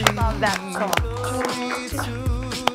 Love that song.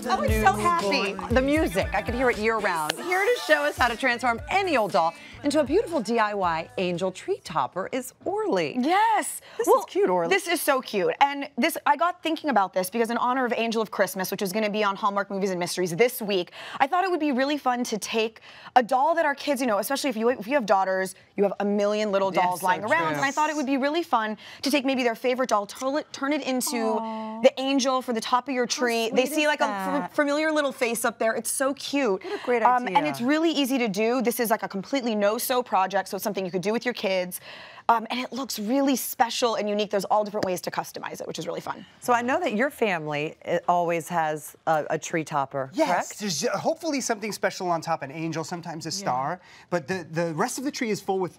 I was so happy. The music, I could hear it year-round. Here to show us how to transform any old doll into a beautiful DIY angel tree topper is Orly. Yes. This is cute, Orly. This is so cute. And I got thinking about this because in honor of Angel of Christmas, which is going to be on Hallmark Movies and Mysteries this week, I thought it would be really fun to take a doll that our kids, you know, especially if you have daughters, you have a million little dolls lying around. And I thought it would be really fun to take maybe their favorite doll, turn it into the angel for the top of your tree. They see like a familiar little face up there. It's so cute. What a great idea. And it's really easy to do. This is like a completely no-sew project, so it's something you could do with your kids. And it looks really special and unique. There's all different ways to customize it, which is really fun. So I know that your family always has a tree topper, correct? Yes, there's hopefully something special on top, an angel, sometimes a star. But the rest of the tree is full with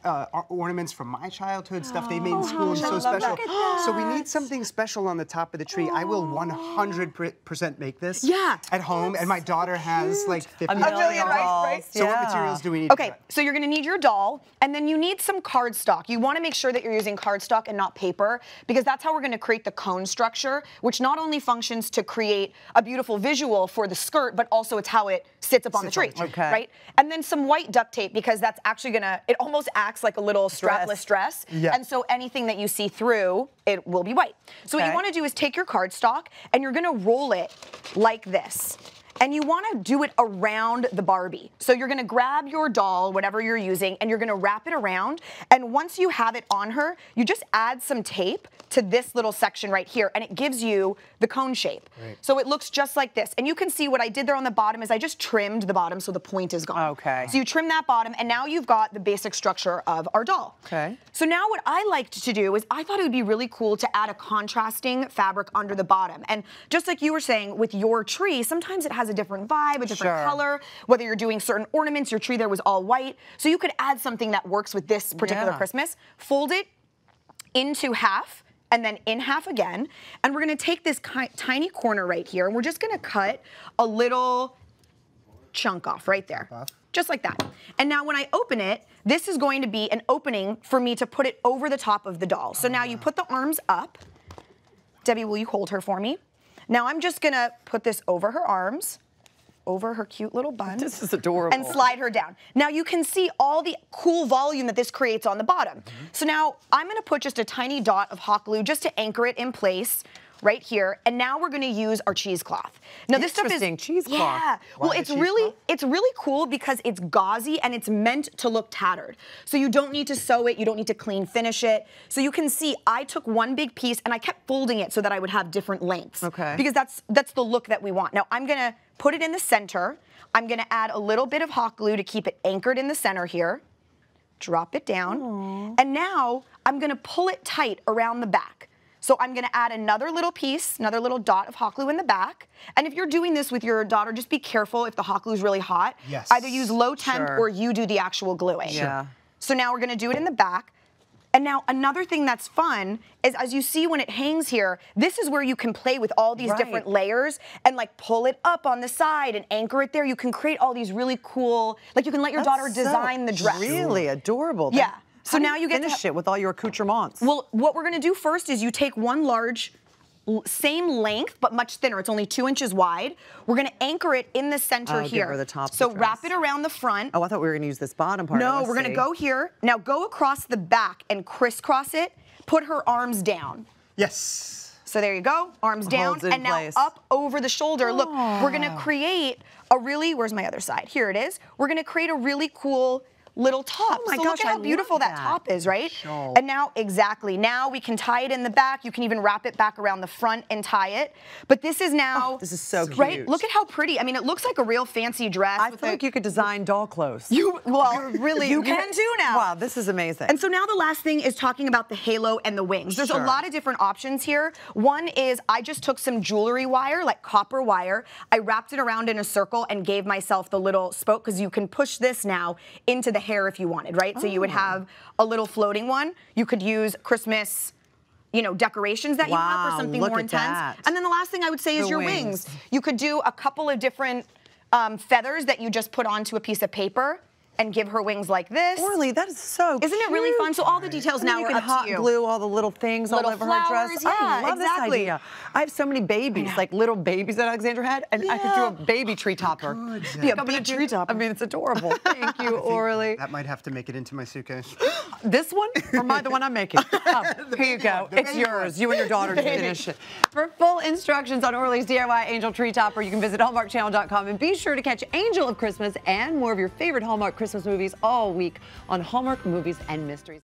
ornaments from my childhood, stuff they made in school and so special. So we need something special on the top of the tree. I will 100% make this at home. And my daughter has like 50 a million right? So what materials do we need? Okay, so you're gonna need your doll, and then you need some cardstock. You want to make sure that you're using cardstock and not paper, because that's how we're going to create the cone structure, which not only functions to create a beautiful visual for the skirt, but also it's how it sits up on the tree, right? And then some white duct tape, because that's actually gonna, it almost acts like a little strapless dress, and so anything that you see through, it will be white. So what you want to do is take your cardstock, and you're going to roll it like this. And you want to do it around the Barbie. So you're going to grab your doll, whatever you're using, and you're going to wrap it around. And once you have it on her, you just add some tape to this little section right here, and it gives you the cone shape. So it looks just like this. And you can see what I did there on the bottom is I just trimmed the bottom so the point is gone. So you trim that bottom, and now you've got the basic structure of our doll. So now what I liked to do is I thought it would be really cool to add a contrasting fabric under the bottom. And just like you were saying with your tree, sometimes it has a different vibe, a different color, whether you're doing certain ornaments, your tree there was all white. So you could add something that works with this particular Christmas, fold it into half, and then in half again. And we're gonna take this tiny corner right here, and we're just gonna cut a little chunk off right there. Just like that. And now when I open it, this is going to be an opening for me to put it over the top of the doll. So now you put the arms up. Debbie, will you hold her for me? Now I'm just gonna put this over her arms, over her cute little bun. This is adorable. And slide her down. Now you can see all the cool volume that this creates on the bottom. So now I'm gonna put just a tiny dot of hot glue just to anchor it in place right here, and now we're going to use our cheesecloth. Now this stuff is cheesecloth. Yeah. Well, it's really cool because it's gauzy and it's meant to look tattered. So you don't need to sew it, you don't need to clean finish it. So you can see I took one big piece and I kept folding it so that I would have different lengths. Because that's the look that we want. Now I'm going to put it in the center. I'm going to add a little bit of hot glue to keep it anchored in the center here. Drop it down. And now I'm going to pull it tight around the back. So I'm gonna add another little piece, another little dot of hot glue in the back. And if you're doing this with your daughter, just be careful if the hot glue is really hot. Either use low temp or you do the actual gluing. So now we're gonna do it in the back. And now another thing that's fun is, as you see when it hangs here, this is where you can play with all these different layers and like pull it up on the side and anchor it there. You can create all these really cool, like you can let your daughter design the dress. Really adorable. So now you get to finish it with all your accoutrements. Well, what we're gonna do first is you take one large, same length, but much thinner. It's only 2 inches wide. We're gonna anchor it in the center here. Give her the top so wrap it around the front. Oh, I thought we were gonna use this bottom part. No, we're gonna go here. Now go across the back and crisscross it. Put her arms down. So there you go, arms down, and now up over the shoulder. Look, we're gonna create a really, where's my other side? Here it is. We're gonna create a really cool little top. Oh my so gosh, look at how beautiful that top is, right? And now, now we can tie it in the back. You can even wrap it back around the front and tie it. But this is now, this is so cute. Right? Look at how pretty. I mean, it looks like a real fancy dress. I feel like you could design doll clothes. You can too now. Wow, this is amazing. And so now the last thing is talking about the halo and the wings. There's a lot of different options here. One is I just took some jewelry wire, like copper wire. I wrapped it around in a circle and gave myself the little spoke, because you can push this now into the hair if you wanted, right? So you would have a little floating one. You could use Christmas, you know, decorations that you have for something more intense. And then the last thing I would say is your wings. You could do a couple of different feathers that you just put onto a piece of paper and give her wings like this. Orly, that is so Isn't it really fun? So all the details now you are can up hot to you. glue all the little things all over her dress. Yeah, I love this exactly. idea. I have so many babies, like little babies that Alexandra had, and I could do a baby tree topper. Be a big tree topper. I mean, it's adorable. Thank you, Orly. That might have to make it into my suitcase. This one, or the one I'm making? Here you go. It's yours. You and your daughter finish it. For full instructions on Orly's DIY Angel Tree Topper, you can visit HallmarkChannel.com and be sure to catch Angel of Christmas and more of your favorite Hallmark Christmas movies all week on Hallmark Movies and Mysteries.